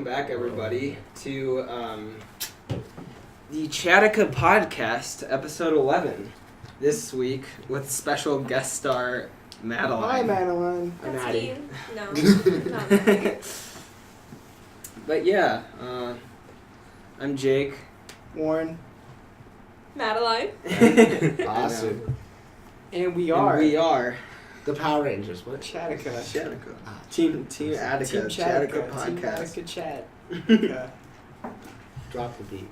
back, everybody, to the Chattica podcast, episode 11. This week with special guest star Madeline. Hi, Madeline. I'm That's Maddie. Ian. No, not Maddie. But yeah, I'm Jake. Warren. Madeline. Awesome. And we And are. we are The Power Rangers. What? Chattica. Chattica. Team Attica. Team Chattica Team podcast. Attica Chat. Yeah. Drop the beat.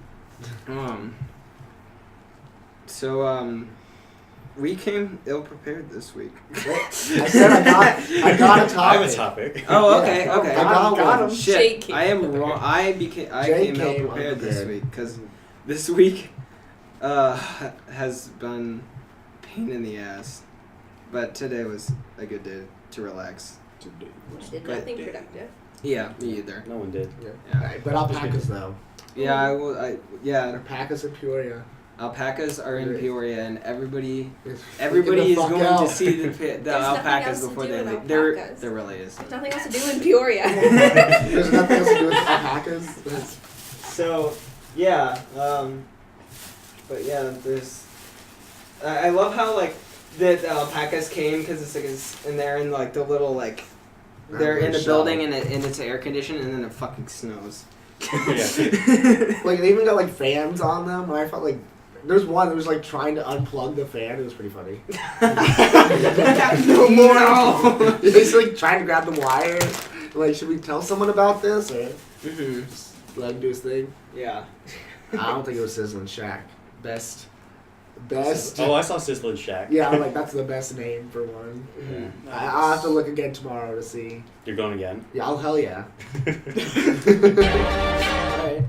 We came ill prepared this week. I said I got a topic. I have a topic. Oh, okay, Yeah. okay. I got him. one. Shit, Jake came I am prepared. wrong. I Jake came ill came prepared this unprepared. week because this week has been pain in the ass, but today was a good day to relax. Which did nothing productive. Yeah, me either. No one did. Yeah. Right, but alpacas though. Yeah, yeah. Alpacas in Peoria. Alpacas are in Right. Peoria, and everybody Freaking is the fuck going out. to see the nothing alpacas else to before do they with leave. alpacas. There really is. There's nothing else to do in Peoria. There's nothing else to do with alpacas. So, yeah, but yeah, there's. I love how like the alpacas came because and they're in like the little like they're in the building and it's air conditioned and then it fucking snows. Like they even got like fans on them, and I felt like there's one that was like trying to unplug the fan. It was pretty funny. No more. He's like trying to grab the wire. Like, should we tell someone about this or just let him do his thing? Yeah. I don't think it was Sizzling Shack. Best. Oh, I saw Sizzling Shack. Yeah, I'm like, that's the best name for one. Mm-hmm. I'll have to look again tomorrow to see. You're going again? Yeah, oh hell yeah. Alright.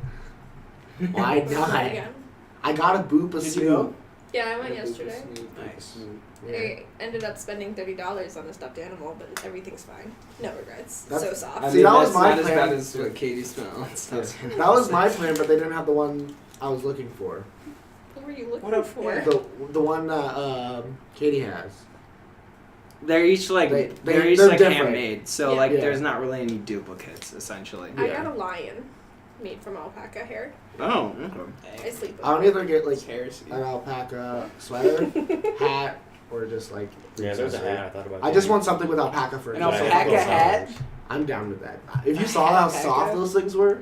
Why Not not? again. I got a boop of Did you soup. go? Yeah, I went yesterday. Nice. Yeah. I ended up spending $30 on a stuffed animal, but everything's fine. No regrets. That's- So soft. I See, mean, that was that's my not as plan. bad as what Katie spent on Yeah. stuff. That was my plan, but they didn't have the one I was looking for. What were you looking What a- for? yeah. The one Katie has. They're each like They're they're each like different. handmade, so Yeah. like Yeah. there's not really any duplicates essentially. I Yeah. got a lion made from alpaca hair. Oh, okay. I sleep with I don't it. either get like Heresy. an alpaca sweater, hat, or just like. Yeah, there's a accessory. hat. I thought about I just want something with alpaca for An it. alpaca hat? I'm down with that. If you saw how Alpaca? soft those things were,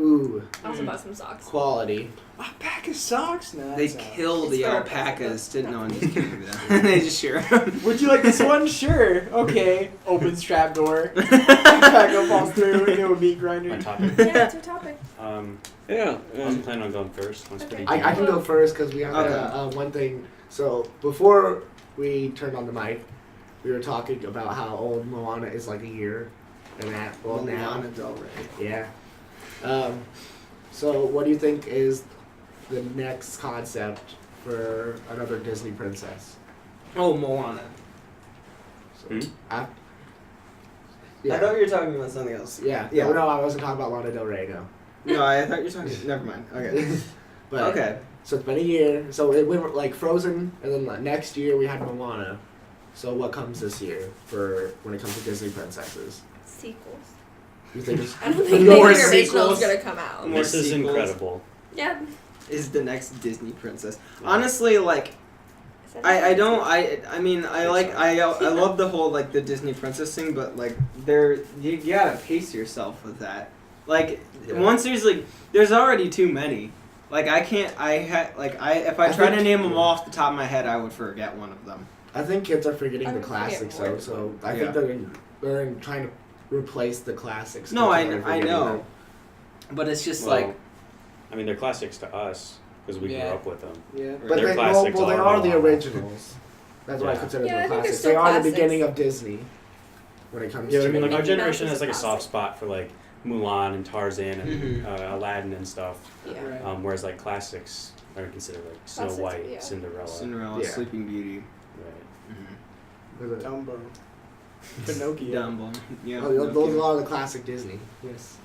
ooh, I also bought some socks. quality. Alpaca socks? No. They that's not- kill It's the for a alpacas, present. didn't know. I'm just kidding. They just shear them. Would you like this one? Sure. Okay. Open strap door. Alpaca falls through into a meat grinder. my topic. Yeah, it's your topic. Yeah. I wasn't planning on going first. Mine's pretty I can go first because we have Okay. one thing. So before we turned on the mic, we were talking about how old Moana is like a year, and that well now. Lana Del Rey. Yeah. So what do you think is the next concept for another Disney princess? Oh, Moana. So, Hmm? I yeah. thought you were talking about something else. Yeah. Yeah. No, I wasn't talking about Lana Del Rey, no. No, I thought you were talking. Never mind. Okay. But, Okay. So it's been a year. So it went like Frozen, and then like, next year we had Moana. So what comes this year for when it comes to Disney princesses? Sequels. You think it's I don't think More the original's sequels. gonna come out. More This is sequels. incredible. Yeah. Is the next Disney princess? Honestly, like Is that I right? don't I mean I like I love the whole like the Disney princess thing, but like you gotta pace yourself with that. Like Yeah. once there's already too many. Like if I try to think- name them all off the top of my head, I would forget one of them. I think kids are forgetting I the would forget classics more. though. So I Yeah. think they're in trying to replace the classics. No, Kids are I forgetting know, them. but it's just Well, like I mean, they're classics to us because we Yeah. grew up with them. Yeah. But They're they classics they all are the along. originals. That's what I Yeah. consider Yeah, I them think they're classics. still They are the classics. beginning of Disney when it comes Yeah, to. I mean, like our Mickey generation Mouse is has like a a soft classic. spot for like Mulan and Tarzan and Mhm. Aladdin and stuff. Yeah. Right. Whereas like classics are considered like Snow Classics, White, yeah. Cinderella. Cinderella, Yeah. Sleeping Beauty, Right. There's a- Dumbo. Pinocchio. Dumbo. Yeah. Oh, those Pinocchio. are all the classic Disney. Yes.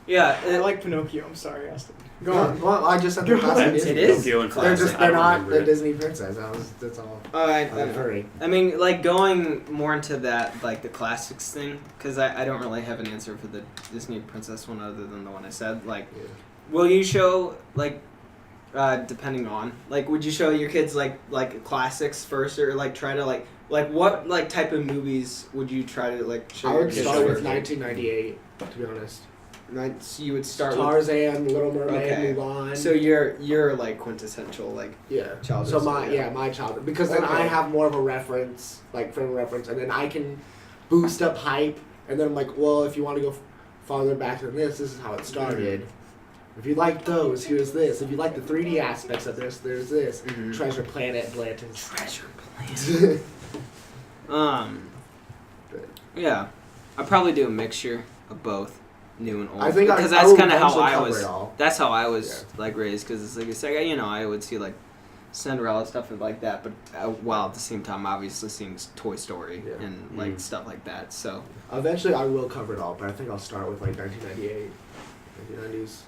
Yeah, I like Pinocchio. I'm sorry, Austin. Go No, on. well, I just said Go they're classic on. Disney. It is. Pinocchio and They're classic. just I they're don't not remember the it. Disney princess. That's all. Alright, I'm referring. I mean, like, going more into that, like, the classics thing, because I don't really have an answer for the Disney princess one other than the one I said. Like, Yeah. will you show, like, depending on, like, would you show your kids, like classics first, or, like, try to, like what, like, type of movies would you try to, like, show I your would kids start with first? 1998, to be honest. Right, so you would start with... Tarzan, Little Mermaid, Okay. Mulan. So you're, like, quintessential, like, yeah. childhood So stuff, my childhood, because then Okay. I have more of a reference, like frame of reference, and then I can boost up hype, and then I'm like, well, if you want to go farther back than this is how it started. If you like those, here's this. If you like the 3D aspects of this, there's this. Mhm. Treasure Planet, Atlantis. Treasure Planet. Yeah, I'd probably do a mixture of both, new and old. I think because I that's will kind of how eventually I cover was. it all. That's how I was like raised. Because it's like I would see like Cinderella stuff and like that, but while at the same time, obviously seeing Toy Story Yeah. and like stuff like that. So Eventually, I will cover it all, but I think I'll start with like 1998, 1990s,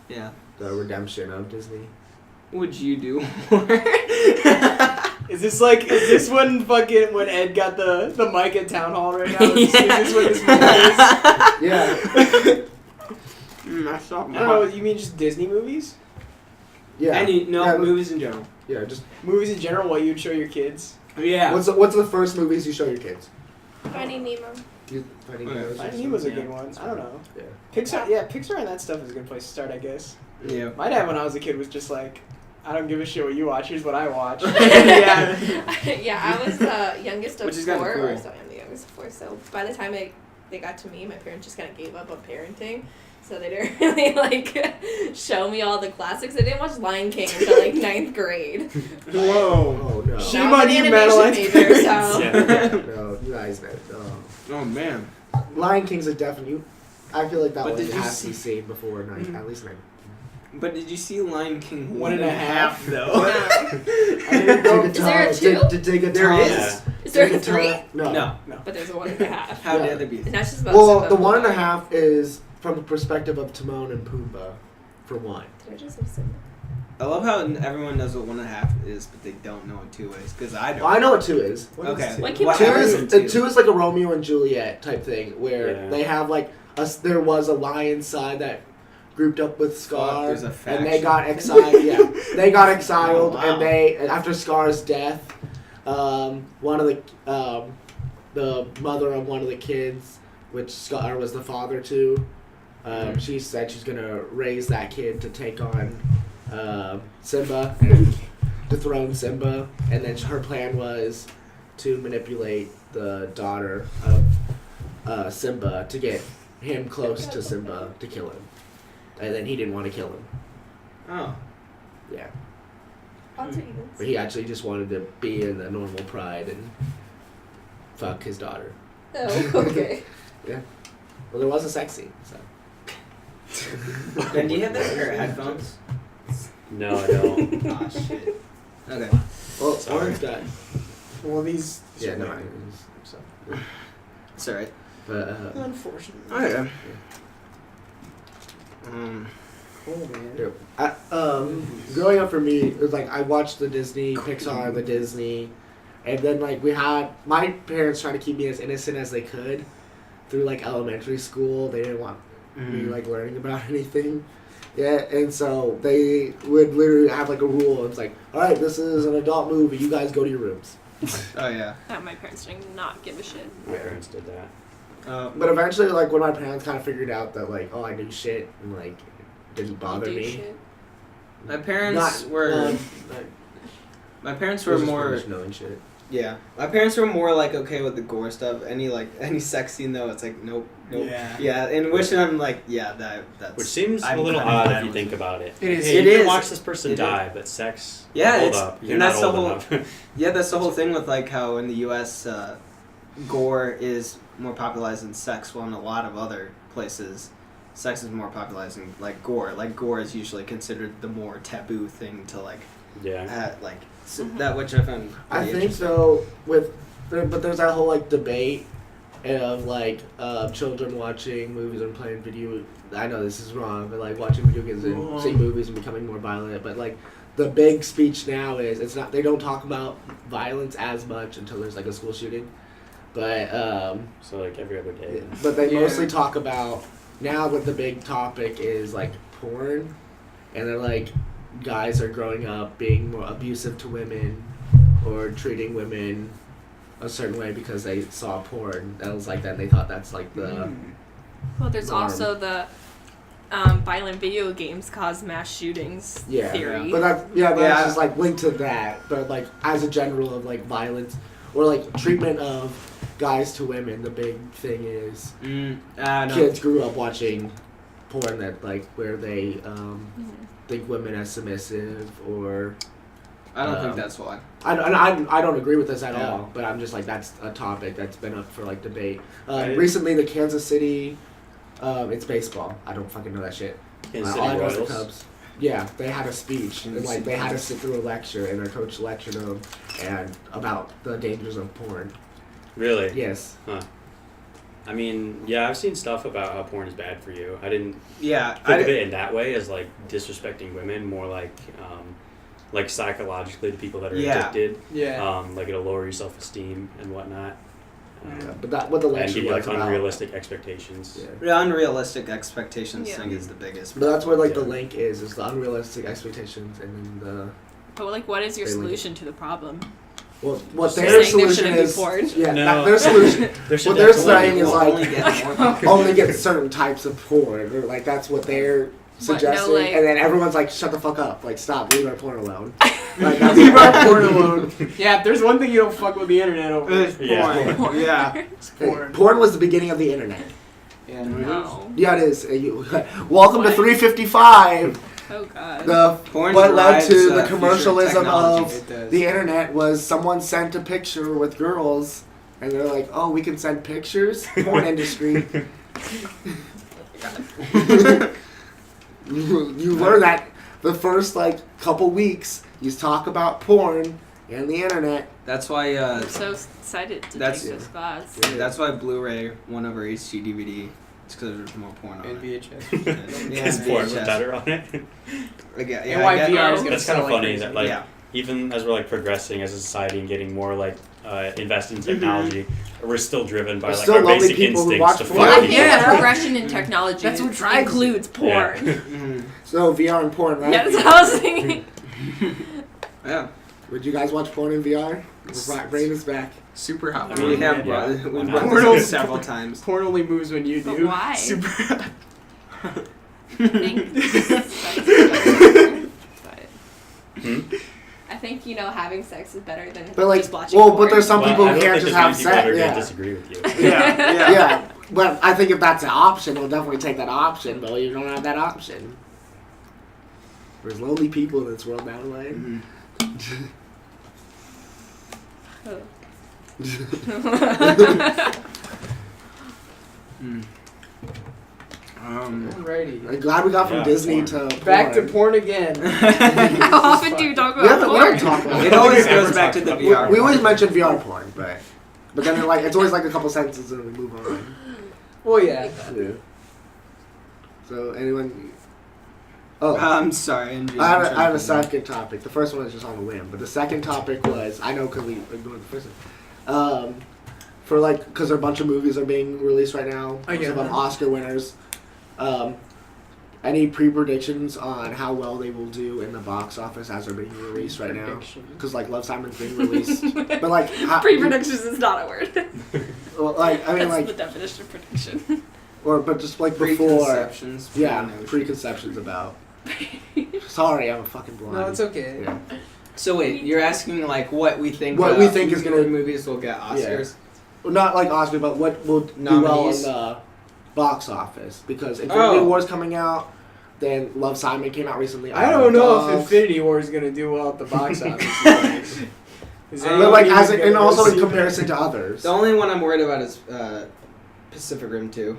yeah, the redemption of Disney. would you do more? Is this when Ed got the mic at town hall right now? Is this what this movie is? Yeah, I saw I don't know. You mean just Disney movies? yeah. Yeah, movies in general. Yeah, just Movies in general, what you'd show your kids? Yeah. what's the first movies you show your kids? Finding Nemo. Finding Okay. Nemo. Finding Nemo's a good one. I don't know. Yeah. Pixar and that stuff is a good place to start, I guess. Yeah. My dad, when I was a kid, was just like, I don't give a shit what you watch. Here's what I watch. Yeah. Yeah, I was the youngest of Which is kinda 4, cool. or so I'm the youngest of 4. So by the time they got to me, my parents just kind of gave up on parenting. So they didn't really show me all the classics. I didn't watch Lion King until 9th grade. Whoa. Oh no. Shame Now I'm on an you, animation Madeline. major, so. Yeah. No, you guys know. No. Oh man. Lion King's a definite. I feel like that But one did you has to see- be seen before Mhm. at least 9. But did you see Lion King 1.5 though? Is there a 2? To dig a There tongue. is. Is there Dig a 3? tongue. No. No. But there's a 1.5. How Yeah. dare there be? And that's just about Well, Simba the and 1.5 is from the perspective of Timon and Pumbaa, for one. Did I just say Simba? I love how everyone knows what 1.5 is, but they don't know what 2 is. Because I don't. Well, I know what 2 is. Okay. When came What out? 2 happens is in 2? 2 is like a Romeo and Juliet type thing, where Yeah. they have like there was a lion side that grouped up with Scar, there's a and they faction. got exiled. Yeah, they got exiled, Oh, wow. and they after Scar's death, one of the mother of one of the kids, which Scar was the father to, she said she's gonna raise that kid to take on Simba and dethrone Simba, and then her plan was to manipulate the daughter of Simba to get him close to Simba to kill him, and then he didn't want to kill him. Oh. Yeah, Lots of evens. but he actually just wanted to be in the normal pride and fuck his daughter. Oh, okay. Well, there was a sex scene, so. Ben, do you have that pair of headphones? No, I don't. Ah, shit. Okay. Well, Sorry. Orange got. Well, these. Yeah, no, So. It's alright. but Unfortunately. Okay. Cool, man. growing up for me, it was like I watched the Disney, Pixar, the Disney, and then like we had my parents trying to keep me as innocent as they could through like elementary school. They didn't want me like learning about anything. Yeah, and so they would literally have like a rule. It's like, all right, this is an adult movie. You guys go to your rooms. Oh yeah. My parents did not give a shit. My parents did that. But eventually, like when my parents kind of figured out that like, oh, I knew shit and like didn't bother You do me. shit. My parents were. My parents were more. knowing shit. Yeah. My parents were more like okay with the gore stuff. Any sex scene though, it's like nope. Yeah. Yeah, and which I'm like, yeah, that's. Which seems I'm a little kinda odd glad if you with think it. about it. It is. Hey, It you can is. watch this person It die, but sex. Yeah, hold it's- up. You're and not that's the old whole- enough. Yeah, that's the whole thing with like how in the U.S. Gore is more popularized than sex. While in a lot of other places, sex is more popularized than like gore. Like gore is usually considered the more taboo thing to like Yeah. so that which I found. I pretty think interesting. though but there's that whole like debate of like children watching movies and playing video. I know this is wrong, but like watching video games and seeing movies and becoming more violent. But like the big speech now is it's not. They don't talk about violence as much until there's like a school shooting. But So like every other day. but they mostly talk about now. What the big topic is like porn, and they're like guys are growing up being more abusive to women or treating women a certain way because they saw porn that was like that and they thought that's like the Well, there's norm. also the violent video games cause mass shootings theory. But that's just like linked to that, but like as a general of like violence or like treatment of guys to women, the big thing is No. kids grew up watching porn that like where they think women as submissive or I don't think that's why. I don't agree with this at all, but I'm just like that's a topic that's been up for like debate. Recently, the Kansas City, it's baseball. I don't fucking know that shit. Kansas All I City know is the Royals. Cubs. Yeah, they had a speech and like they had to sit through a lecture, and their coach lectured them and about the dangers of porn. Really? Yes. Huh. I mean, yeah, I've seen stuff about how porn is bad for you. I didn't Yeah, think of it in that way as like disrespecting women, more like psychologically to people that are addicted. Yeah. Like it'll lower your self-esteem and whatnot. But what the And lecture give you like was about. unrealistic expectations. Yeah. The unrealistic expectations Yeah. thing is the biggest. But that's where like the link is the unrealistic expectations and then the But like, what is your They link solution to the problem? what Just their saying there solution shouldn't be is. porn. Yeah, No. their solution. There should What they're definitely saying be is more. like only get more. only get certain types of porn, or like that's what they're suggesting, like- and then everyone's like, "Shut the fuck up! Like, stop! Leave our porn alone." Like, Leave our porn alone. Yeah, if there's one thing you don't fuck with the internet over, it's Yeah. Porn. Yeah. It's porn. Porn was the beginning of the internet. Yeah. No. Yeah, it is. Welcome to What? 355. Oh god. The Porn what led drives, to the future commercialism technology. of It does. the internet was someone sent a picture with girls, and they're like, "Oh, we can send pictures." Porn industry. You learn that the first like couple weeks you talk about porn and the internet. That's why. I'm so excited to That's- take this class. That's why Blu-ray won over HD DVD. It's because there's more porn on And it. VHS. Yeah, Because porn was VHS. better on it. And why VR is gonna That's kind sell of like funny crazy. that like Yeah. even as we're like progressing as a society and getting more like invested in technology, we're still driven by There's like still our lonely basic people who instincts watch to porn. Well, I fuck think people. Yeah. the progression in technology That's what drives includes porn. Yeah. Mhm. So VR and porn, right? Yeah, that's what I was thinking. Yeah. Would you guys watch porn in VR? Brain is back. Super hot. I We mean, have yeah, we've why brought not? this up several times. Porn only moves when you But do. why? Super hot. I think sex is better, but Hmm? I think having sex is better than But like, just watching well, porn. but there's some Well, people I who don't can't think just there's have many people that sex. are gonna Yeah. disagree with you. Yeah. Yeah, but I think if that's an option, we'll definitely take that option. But you don't have that option. There's lonely people in this world now, right? Mhm. Mm. Alrighty. I'm glad we got from Yeah, Disney porn. to porn. Back to porn again. How often do you talk We have about to we porn? don't talk about It it. always Never goes back to talked the about VR. We always mention VR porn, but then like it's always like a couple sentences and we move on. Well, yeah. Yeah. So anyone? Oh, I'm sorry, Andrew. I have a second topic. The first one is just on a whim, but the second topic was I know because we ignored the first one. For like because a bunch of movies are being released right now. I get Some of them that. Oscar winners. Any pre-predictions on how well they will do in the box office as they're being released right now? Prediction. Because like Love Simon's being released, but like Pre-predictions is not a word. Well, like I mean That's like the definition of prediction. but just like before. Preconceptions. Yeah, notions. preconceptions about. Sorry, I'm a fucking blind. No, it's okay. Yeah. So wait, you're asking like what we think? What we think is gonna- movies will get Oscars. Well, not like Oscar, but what will do well in Nominees? the box office? Because Infinity War's coming out, then Love Simon came out recently. I don't know if Dogs. Infinity War is gonna do well at the box office. Is But, anyone But like even as gonna and go also see in that? comparison to others. The only one I'm worried about is Pacific Rim 2.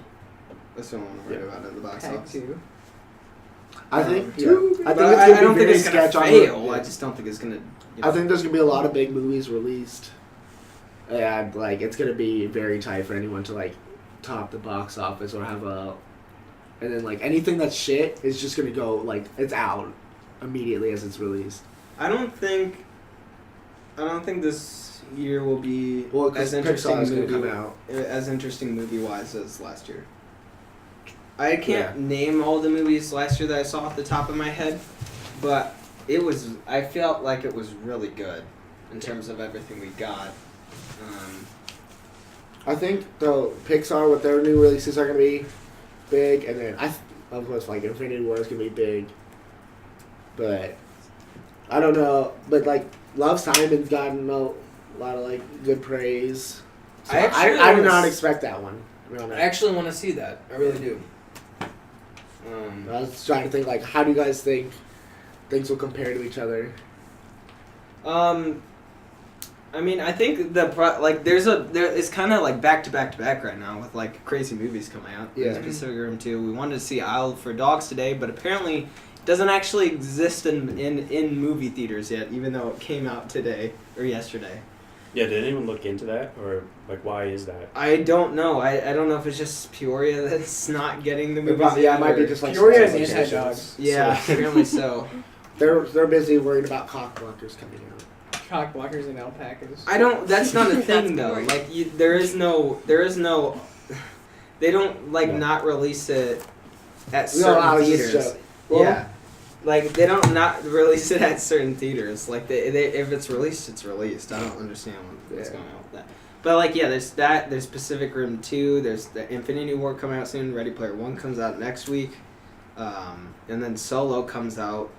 That's the only one I'm worried about in the box Tag office. 2. I think. Yeah. Yeah. I think But it's I gonna be don't think very it's gonna sketch on fail. the- I just don't think it's gonna. I think there's gonna be a lot of big movies released. and like it's gonna be very tight for anyone to like top the box office or have a, and then like anything that's shit is just gonna go like it's out immediately as it's released. I don't think this year will be Well, as because interesting Pixar's gonna come movie out. as interesting movie wise as last year. I can't name all the movies last year that I saw off the top of my head, but I felt like it was really good in terms of everything we got. I think the Pixar with their new releases are gonna be big, and then of course like Infinity War is gonna be big. But I don't know. But like Love Simon's gotten a lot of like good praise. So I did not expect that one. I actually want to see that. I really do. I was trying to think like, how do you guys think things will compare to each other? I mean, I think it's kind of like back to back right now with like crazy movies coming out. Yeah. There's Pacific Rim 2. We wanted to see Isle for Dogs today, but apparently it doesn't actually exist in movie theaters yet, even though it came out today or yesterday. Yeah, did anyone look into that, or like why is that? I don't know. I don't know if it's just Peoria that's not getting the movies. Yeah, it might be just like Peoria is special anti-dogs. Yeah, So- apparently so. They're busy worried about cockblockers coming out. Cock blockers and alpacas. That's not a thing That's though. boring. Like there is no. They don't like No. not release it at No, certain I was just theaters. joking. Well- Yeah, like they don't not release it at certain theaters. Like they if it's released, it's released. I don't understand what's Yeah. going on with that. But like there's that. There's Pacific Rim 2. There's the Infinity War coming out soon. Ready Player One comes out next week, and then Solo comes out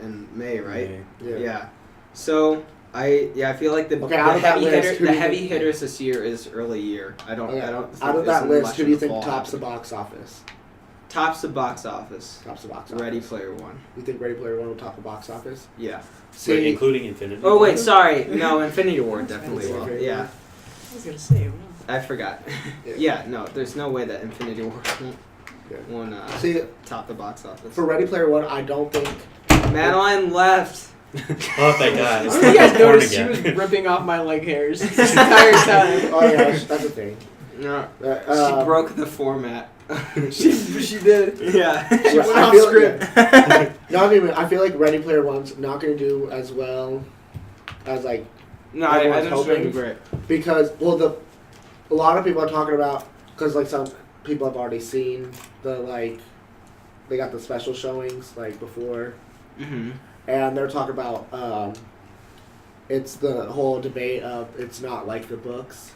in May, right? Yeah. So I feel like the out of that list, who do you heavy think- hitters this year is early year. I don't. Okay. I don't. Think Out of there's that list, much who in do you the think fall tops the happening. box office? Tops the box office? Tops the box office. Ready Player One. You think Ready Player One will top the box office? Yeah. Wait, including Infinity? Oh wait, War? sorry. No, Infinity War definitely will. Infinity War. Yeah, I was gonna say. I forgot. Yeah. Yeah, no, there's no way that Infinity War Yeah. won't See, top the box office. for Ready Player One, I don't think. Madeline left. Oh, thank God. It's You guys porn noticed she again. was ripping off my leg hairs this entire time. Oh yeah, that's a thing. No, Uh, she broke the format. She did. Yeah. She went I off feel- script. No, I feel like Ready Player One's not going to do as well as like No, I Everyone's didn't hoping. think great. because a lot of people are talking about because like some people have already seen they got the special showings like before, Mm-hmm. and they're talking about it's the whole debate of it's not like the books,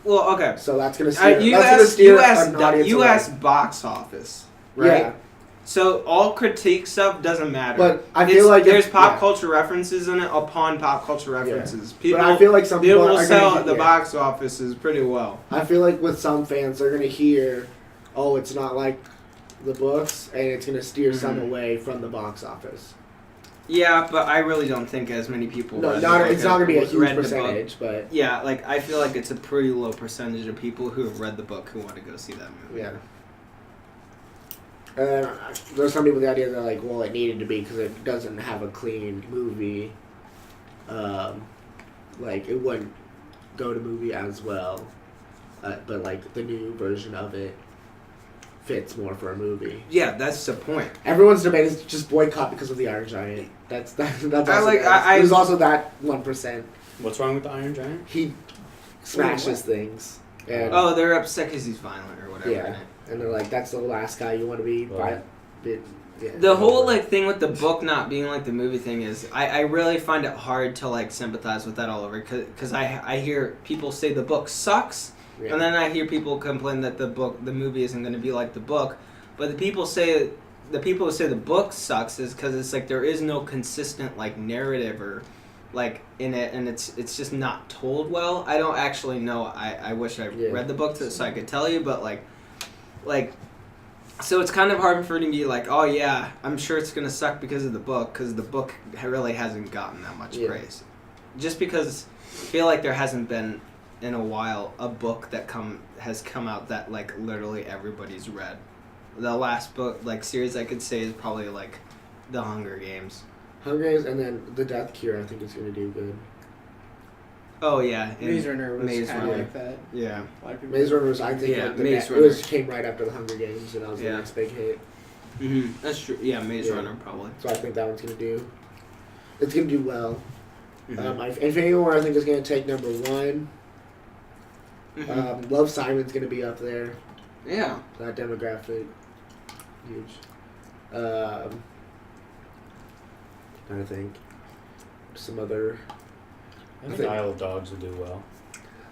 Well, okay. so that's gonna steer. You that's gonna asked, steer you an asked, audience you away. asked box office, right? Yeah, So all critique stuff doesn't matter. but I feel like there's if- pop yeah. culture references in it upon pop culture references. People, But I feel like some people will are sell gonna, at the yeah. box offices pretty well. I feel like with some fans, they're gonna hear, "Oh, it's not like the books," and it's gonna steer some Mhm. away from the box office. Yeah, but I really don't think as many people. No, read not the it's book not gonna be a as huge read the book. percentage, but Yeah, like I feel like it's a pretty low percentage of people who have read the book who want to go see that movie. yeah. There's some people with the idea that like, well, it needed to be because it doesn't have a clean movie. Like it wouldn't go to movie as well, but like the new version of it fits more for a movie. Yeah, that's the point. Everyone's debate is just boycott because of the Iron Giant. That's also there's also that 1%. What's wrong with the Iron Giant? He smashes things. And, Oh, they're upset because he's violent or whatever. Yeah. in it. and they're like, that's the last guy you want to be. Right. The whole like thing with the book not being like the movie thing is I really find it hard to like sympathize with that all over because I hear people say the book sucks Yeah. and then I hear people complain that the movie isn't going to be like the book, but the people who say the book sucks is because it's like there is no consistent like narrative or like in it and it's just not told well. I don't actually know. I wish I read the book so I could tell you, but like so it's kind of hard for me to be like, oh yeah, I'm sure it's gonna suck because of the book really hasn't gotten that much praise. Just because I feel like there hasn't been in a while a book that has come out that like literally everybody's read. The last book like series I could say is probably like The Hunger Games. Hunger Games and then The Death Cure, I think it's going to do good. Oh yeah, and Maze Runner was Maze kind of Runner. like that. Yeah. A lot of people. Maze Runner was, I think, Yeah, like the Maze it Runner. came right after the Hunger Games, and that was the Yeah. next big hit. Mm-hmm. That's true. Yeah, Maze Yeah. Runner probably. So I think that one's gonna do. It's gonna do well. Mm-hmm. Infinity War, I think, is gonna take number 1. Mm-hmm. Love Simon's gonna be up there. Yeah. That demographic, huge. I think some other. I think Isle of Dogs will do well.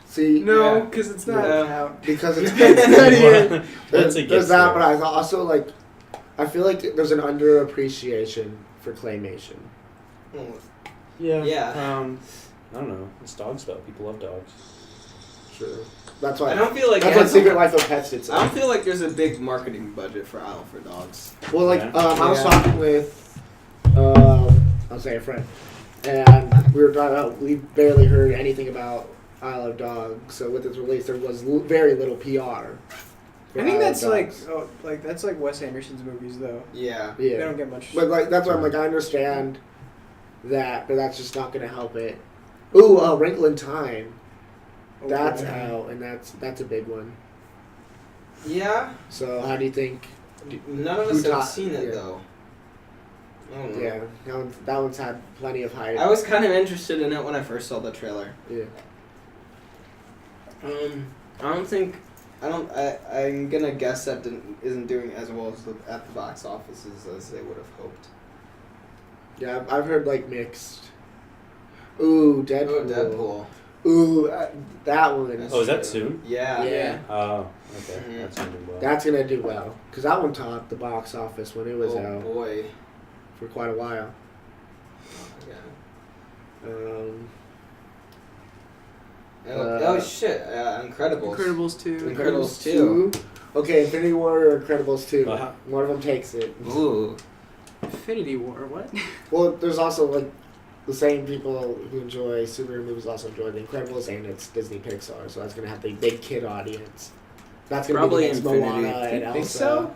See, No, Yeah. because it's not Yeah. out. because it's Not here. Once there's it gets that, there. but I also like. I feel like there's an underappreciation for claymation. Yeah. Yeah. I don't know. It's dogs though. People love dogs. Sure, that's why. I don't feel like That's it what has Secret Life of Pets did. I don't feel like there's a big marketing budget for Isle for Dogs. Well, like Yeah. I was Yeah. talking with, I'll say a friend, and we were talking about we barely heard anything about Isle of Dogs. So with its release, there was very little PR. for I think Isle of that's Dogs. that's like Wes Anderson's movies though. Yeah. They Yeah, don't get much. but like that's why I'm like I understand that, but that's just not gonna help it. Ooh, Wrinkle in Time. That's Okay. out, and that's a big one. Yeah. So how do you think? None of us Who have taught- seen it yeah. though. I don't know. Yeah, that one's had plenty of hype. I was kind of interested in it when I first saw the trailer. Yeah. I'm gonna guess that isn't doing as well as at the box offices as they would have hoped. Yeah, I've heard like mixed. Ooh, Deadpool. Oh, Deadpool. Ooh, that one. That's Oh, is that true. soon? Yeah. Yeah. Oh, okay. Mhm. That's gonna do well. That's gonna do well because that one topped the box office when it was Oh out boy. for quite a while. Yeah. Um, Oh shit! Incredibles. Incredibles 2. Incredibles 2. Okay, Infinity War or Incredibles 2. Uh-huh. One of them takes it. Ooh. Infinity War. What? Well, there's also like the same people who enjoy superhero movies also enjoy The Incredibles, and it's Disney Pixar, so that's gonna have the big kid audience. That's gonna Probably be the next Infinity. Moana and You Elsa. think so?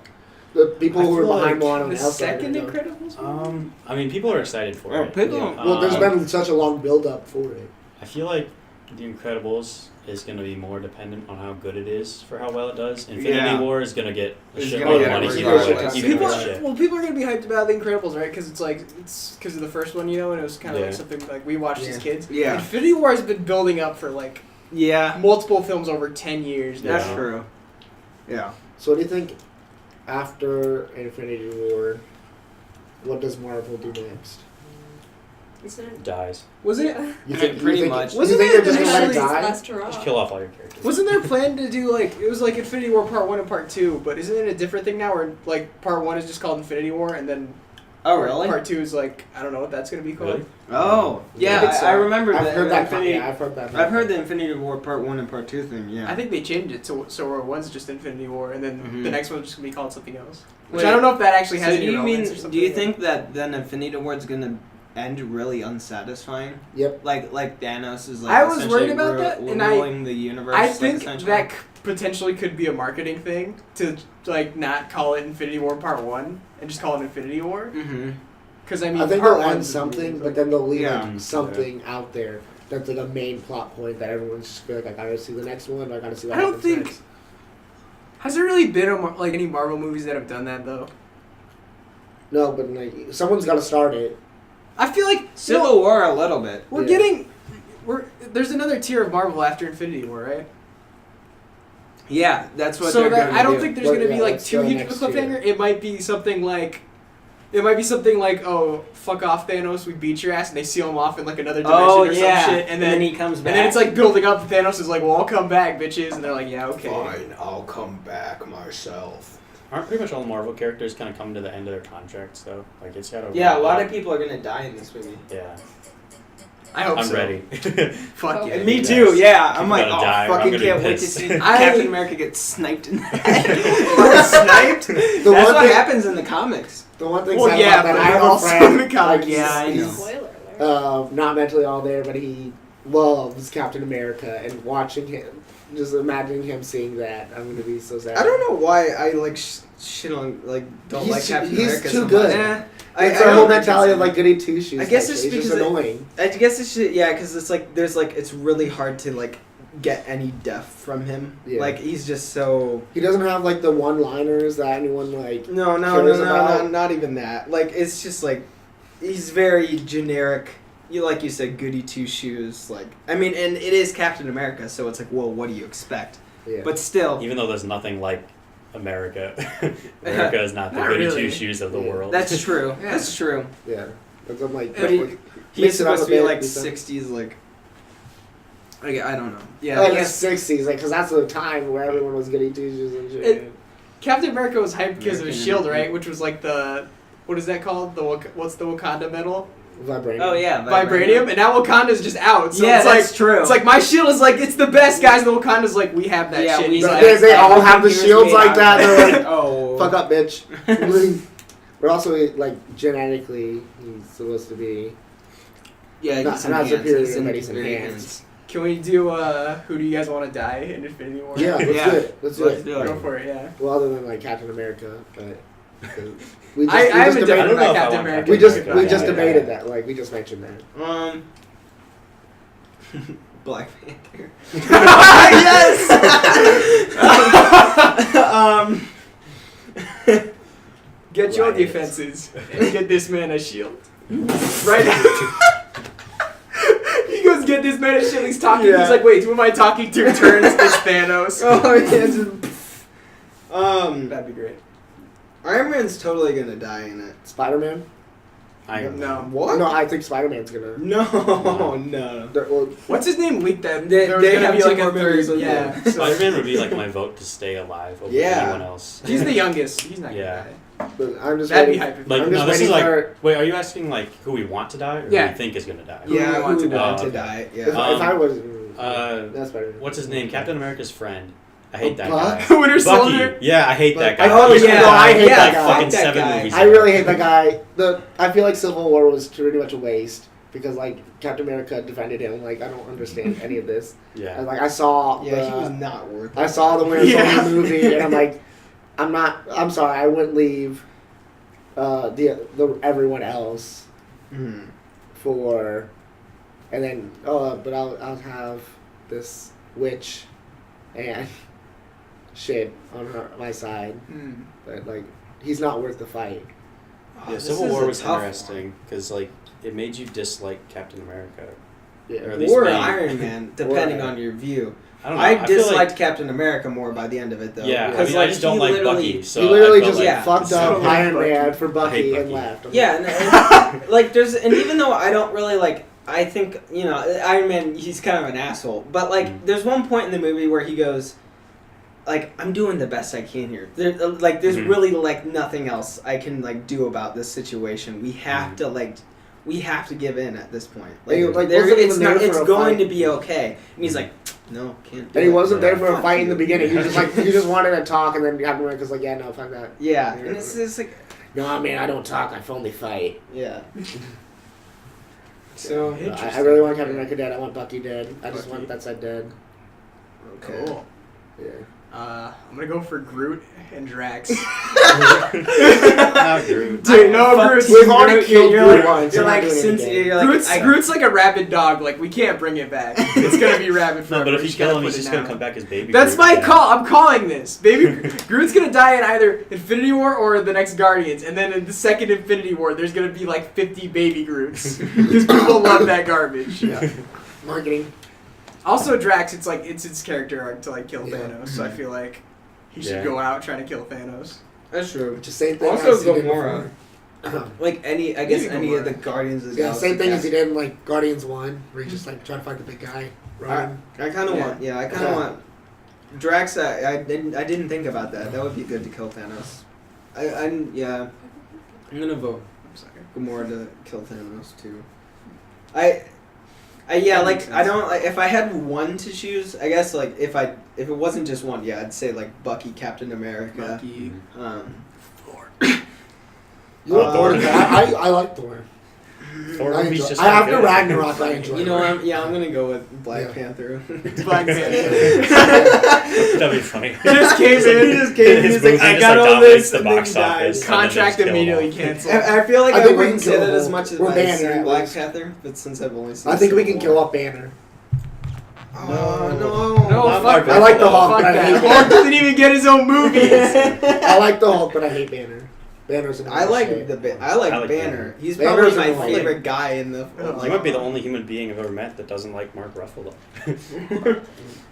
The people I who are feel behind like Moana and The Elsa. are second gonna go. Incredibles movie? I mean, people are excited for Oh, it. people- Well, there's been such a long build up for it. I feel like The Incredibles is going to be more dependent on how good it is for how well it does. Infinity Yeah. War is going to get a It's shitload gonna of get money it either regardless. way, even People, if it's shit. well, people are gonna be hyped about The Incredibles, right? Because it's because of the first one, you know, and it was kind of Yeah. like something like we watched as Yeah. kids. Yeah. Infinity War has been building up for like Yeah. multiple films over 10 years now. That's Yeah. true. Yeah. So, what do you think after Infinity War? What does Marvel do next? Isn't it? Dies. Wasn't it? You Pretty you much. You Wasn't think it they're just gonna let it initially die? Last hurrah. Just kill off all your characters. Wasn't there a plan to do like it was like Infinity War Part 1 and Part 2, but isn't it a different thing now where like Part 1 is just called Infinity War and then Oh really? Part 2 is like I don't know what that's gonna be called. Really? Oh yeah. I think so. I remember I've the heard that. Infinity. Yeah, I've heard that. I've heard the Infinity War Part 1 and Part 2 thing. Yeah. I think they changed it so where one's just Infinity War and then Mhm. the next one's just gonna be called something else. Which Wait, I don't know if that actually has So any do you relevance mean? or something. Do you think that then Infinity War's gonna end really unsatisfying? Yep. Like Thanos is like. I was essentially worried about that, and ruling the universe. I like, think essentially? that potentially could be a marketing thing to like not call it Infinity War Part 1 and just call it Infinity War. Mm-hmm. Because I mean, I think Part they'll end 1's something, but then they'll leave Yeah. like, something out there that's like a main plot point that everyone's just be like, I gotta see the next one. I gotta see what I don't happens think- next. Has there really been like any Marvel movies that have done that though? No, but like someone's gotta start it. I feel like Civil War a little bit. we're Yeah. getting there's another tier of Marvel after Infinity War, right? Yeah, that's what. So they're that gonna I don't do. think there's Well, gonna be yeah, like let's too go huge of a next cliffhanger. year. It might be something like oh fuck off Thanos, we beat your ass, and they seal him off in like another dimension Oh or yeah, some shit, and then he comes back. and then it's like building up. Thanos is like, well, I'll come back, bitches, and they're like, yeah, okay. Fine, I'll come back myself. Aren't pretty much all the Marvel characters kind of coming to the end of their contracts though? Like it's got to. Yeah, a lot of people are gonna die in this movie. Yeah. I hope I'm so. ready. Fuck Oh. yeah. Me Yes. too. Yeah, I'm People like, gotta oh, die or I'm fucking gonna be can't wait to pissed. see Captain America get sniped in the head. sniped. The That's one what thing- happens in the comics. The one thing Well, sad yeah, about that, but I have also a friend. in the comics. like, Yeah, I know. Spoiler alert. not mentally all there, but he loves Captain America, and watching him, just imagining him seeing that, I'm gonna be so sad. I don't know why I like shit on like don't He's like Captain he's America too so good. much. It's our whole mentality of like goody two shoes. I guess actually. it's just because annoying. I guess it's because it's like there's like it's really hard to like get any depth from him. Yeah. Like he's just so. He doesn't have like the one-liners that anyone like. No, not even that. Like it's just like he's very generic. Like you said, goody two shoes. Like I mean, and it is Captain America, so it's like, well, what do you expect? Yeah. But still, Even though there's nothing like America, America is not the Not goody really. two shoes of the Yeah. world. that's true. Yeah. That's true. Yeah. But I'm like, But he- like, He's mix it up supposed a to be bit, like do something. 60s, like I don't know. Yeah, like I the guess 60s, like, because that's the time where everyone was goody two shoes and shit. Captain America was hyped because of his American shield, Idiot. right? Which was like the, what is that called? what's the Wakanda medal? Vibranium. Oh yeah, Vibranium, and now Wakanda's just out. So yeah, it's that's like true. it's like my shield is like it's the best, guys. And the Wakanda's like we have that Yeah, shit. we- He's like, They all have the everything he was shields made like out that. of. They're like, Oh, fuck up, bitch. But also, like, genetically, he's supposed to be. yeah, not- he's not enhanced. superior, He's but he's very enhanced. can we do who do you guys want to die in Infinity War? Yeah, let's Yeah. do it. Let's do Let's it. do it. Go for it. Yeah. Well, other than, like, Captain America, but. We I haven't debated- I don't debated know about if I Captain want America. We just America. Yeah. debated that. Like, we just mentioned that. Black Panther. Yes. Get your Right. defenses and get this man a shield. Right. He goes, get this man a shield. He's talking. Yeah. He's like, wait, who am I talking to? Turns, it's Thanos. Oh yeah. That'd be great. Iron Man's totally gonna die in it. Spider-Man? I No. What? No, I think Spider-Man's gonna. No, no. Well, What's his name? Leaked that They- there was they gonna have be two like more a third. movies with Yeah. him. So- Spider-Man would be like my vote to stay alive over Yeah. anyone else. He's the youngest. He's not Yeah. gonna die. but I'm just That'd be waiting. hype. Like I'm just no, this is waiting like. for. Wait, are you asking like who we want to die or Yeah. who we think is gonna die? Who Yeah, we want who to would die. want to Oh, okay. die? If, Yeah. if I was. Uh, That's better. What's his name? Captain America's friend. I hate that Buck? guy. Winter Soldier. Bucky. Yeah, I hate that guy. Oh, He's yeah. gonna No, I die hate in, that like, guy. fucking Fuck that 7 guy. movies. I really hate that guy. I feel like Civil War was pretty much a waste because like Captain America defended him. Like I don't understand any of this. Yeah. And like I saw. Yeah, the, he was not worth it. I saw the Winter Yeah. Soldier movie, and I'm like, I'm sorry, I wouldn't leave the everyone else Mhm. for, and then but I'll have this witch and shit on my side, Hmm. but like he's not worth the fight. Oh, Yeah, this Civil is War a was tough interesting because like it made you dislike Captain America. Yeah. Or at one. least Or me. Iron Man, depending Or- on your view. I don't know. I feel disliked like, Captain America more by the end of it, though. yeah, I because mean, I just don't he like literally- Bucky. So he literally I felt just like yeah, fucked so up like Iron Bucky. Man for Bucky Bucky. and left. I'm Yeah, and like there's, and even though I don't really like, I think Iron Man, he's kind of an asshole. But like, there's one point in the movie where he goes, like, I'm doing the best I can here. There's Mhm. really like nothing else I can like do about this situation. We have to like. We have to give in at this point. And he, like, there- wasn't it's even there for It's a going fight. to be okay. And he's like, no, can't. Do And he it. wasn't there for a Fuck fight in you. the beginning. He just he just wanted to talk, and then Captain America's like, yeah, no, fuck that. Yeah, and it's just like, No, man, I don't talk. I only fight. yeah. So I really want Captain America dead. I want Bucky dead. I just Bucky. want that side dead. okay. Cool. Yeah. I'm gonna go for Groot and Drax. Not Groot. Dude, no, Fuck Groot's you. We've already killed you're Groot like, once. You're I'm not like, doing it since again. you're like, Groot's like a rabid dog. Like we can't bring it back. It's gonna be rabid forever. No, but if We you just kill gotta him, put he's it just down. gonna come back as baby. That's Groot. my call. I'm calling this. Baby Groot's gonna die in either Infinity War or the next Guardians, and then in the second Infinity War, there's gonna be like 50 baby Groots because people love that garbage. Yeah. Marketing. Also, Drax, it's like it's its character arc to like kill Yeah. Thanos. So I feel like he should Yeah. go out trying to kill Thanos. That's true. Just same thing. Also, as he did Gamora. before. Like I guess Maybe any of Gamora. the Guardians of the Yeah, Galaxy same thing as cast. he did in like Guardians 1, where he just like trying to fight the big guy. Ryan. I kind of Yeah. want. Yeah, I kind of Yeah. want. Drax. I didn't think about that. That would be good to kill Thanos. Yeah. I'm gonna vote I'm sorry. Gamora to kill Thanos too. Yeah, That like makes I sense. don't like if I had one to choose. I guess like if it wasn't just one, yeah, I'd say like Bucky, Captain America. Bucky. Um, You want Uh, Thor to die? I like Thor. Thor I, movies enjoy, just I aren't after good. Ragnarok, I enjoy. You know, I'm gonna go with Black Yeah. Panther. Black Panther. That'd be funny. He just came in. He just came in. His He's like, movie I just, got like, all dominates this, the and then box he dies. office. Contract And then they just immediately kill 'em canceled. I feel like I I, think we wouldn't can say kill that as Hulk. much as Or I Banner, see at Black least. Panther, but since I've only seen I think we Civil can kill War. off Banner. Oh, No, Not fuck Mark that. I like the Ruffalo. Hulk, Fuck but I hate that. Banner. Hulk doesn't even get his own movies. I like the Hulk, but I hate Banner. Banner's an I like shit. I like I like Banner. Banner. He's Banner's probably my annoying. favorite guy in the. You might be the only human being I've ever met that doesn't like Mark Ruffalo.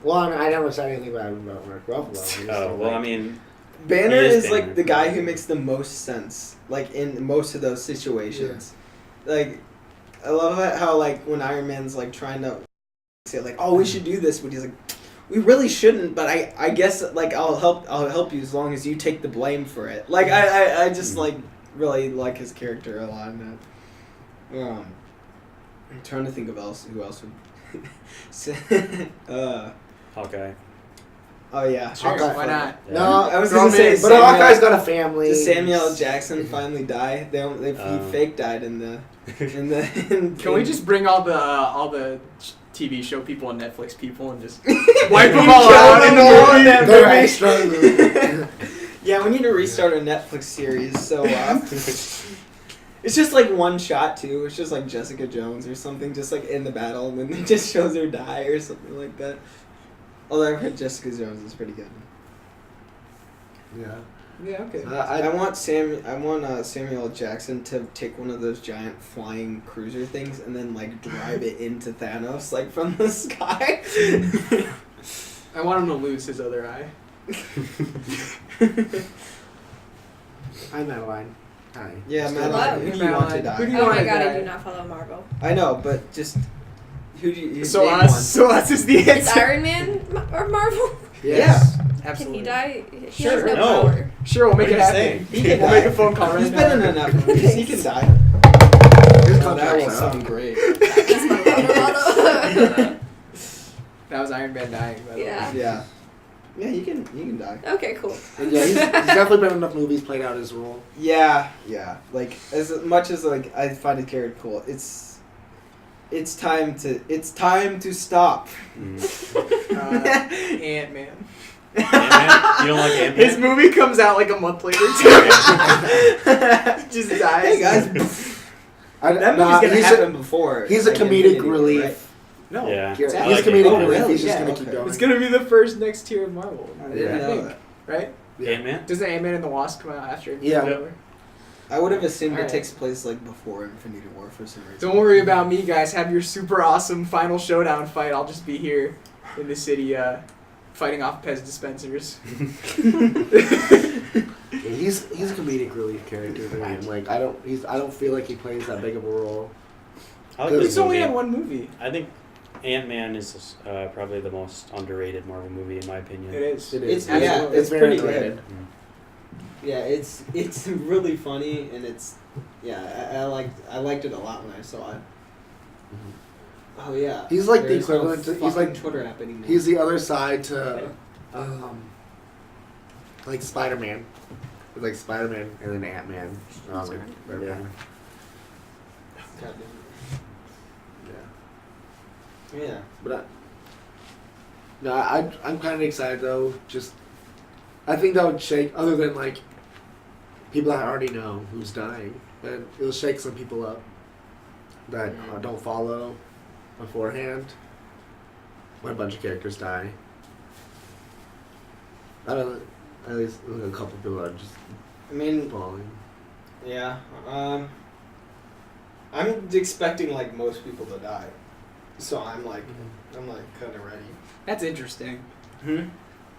Well, I never said anything bad about Mark Ruffalo. I just Oh, don't well, like- I mean, Banner He is is like Banner. the guy who makes the most sense, like in most of those situations. Like, I love how like when Iron Man's like trying to say like, oh, we should do this, but he's like, we really shouldn't, but I guess like I'll help you as long as you take the blame for it. Like I just like really like his character a lot in that. I'm trying to think of who else would. Hawkeye. Oh yeah. Sure, Hawkeye why for- not? Yeah. No, I was Throw gonna him say, in. But Samuel, Hawkeye's got a family. does Samuel L. Jackson finally die? He Um. fake died in the. Can we just bring all the TV show people and Netflix people and just wipe them all Kill out them in the all in movie? that They're movie. extra. Yeah, we need to restart a Netflix series. So it's just like one shot too. It's just like Jessica Jones or something, just like in the battle, and then it just shows her die or something like that. Although I've heard Jessica Jones is pretty good. Yeah. Yeah, okay. I want Samuel L. Jackson to take one of those giant flying cruiser things and then like drive it into Thanos like from the sky. I want him to lose his other eye. I'm Madeline. Hi. Yeah, What's man. going on? Who do you want to Who do die? you Oh my wanna god, I die? do not follow Marvel. I know, but just who do you? So name us is the Is answer. Iron Man or Marvel? Yes. Absolutely. Can he die? He Sure. has no, No. power. Sure, we'll make What it are you happen. saying? He can We'll die. make a phone call right He's now. been in enough movies. He can die. His Oh, that contract's will up. sound great. That's my Marvel. That was Iron Man dying, by the way. Yeah. Yeah. Yeah, he can die. Okay, cool. And yeah, he's definitely been in enough movies, played out his role. Yeah. Like as much as like I find his character cool, it's time to stop. Ant-Man. Ant-Man? You don't like Ant-Man? His movie comes out like a month later, too. Just dies. Hey guys, that movie's gonna happen before. He's a like, comedic Infinity War, relief. right? No. Yeah. He's I like comedic Ant-Man. relief. Oh, He's just really? gonna Yeah, keep okay. going. It's gonna be the first next tier of Marvel. I didn't I know think, that. right? Ant-Man? Doesn't Ant-Man and the Wasp come out after? Yeah. Infinity War? I would have assumed Alright. it takes place like before Infinity War for some reason. Don't worry about me, guys. Have your super awesome final showdown fight. I'll just be here in the city, fighting off Pez dispensers. Yeah, he's a comedic relief character to me. Like I don't feel like he plays that big of a role. I like He's this He's only movie. had one movie. I think Ant-Man is probably the most underrated Marvel movie in my opinion. It is. It It's is. yeah, Absolutely. it's very pretty underrated. good. Yeah, it's really funny and it's I liked it a lot when I saw it. Oh yeah. He's like the There's no equivalent to- he's fucking like- Twitter app anymore. He's the other side to, like Spider-Man. Like Spider-Man and then Ant-Man. Like Spider-Man. God Yeah. damn it. Yeah. But I'm kind of excited though. Just I think that would shake, other than like people that already know who's dying, but it'll shake some people up that don't follow beforehand when a bunch of characters die. I don't know, at least a couple people are just I mean, falling. yeah. I'm expecting like most people to die, so I'm like kind of ready. That's interesting. Hmm.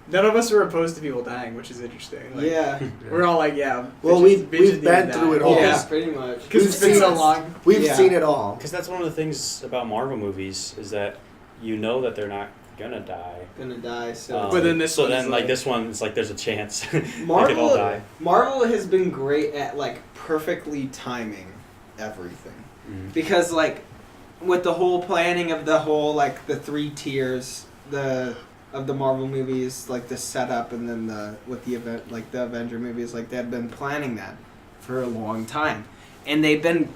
None of us are opposed to people dying, which is interesting. Like, Yeah. We're all like, yeah. Well, bitches we've need to been die. through it all. Yeah, pretty much. Because it's been so long. We've Yeah. seen it all. Because that's one of the things about Marvel movies is that you know that they're not gonna die. Gonna die. So. But then this so one then is like like- this one, it's like there's a chance they could all Marvel, die. Marvel has been great at like perfectly timing everything, because like with the whole planning of the whole like the 3 tiers of the Marvel movies, like the setup, and then with the event like the Avenger movies, like they've been planning that for a long time, and they've been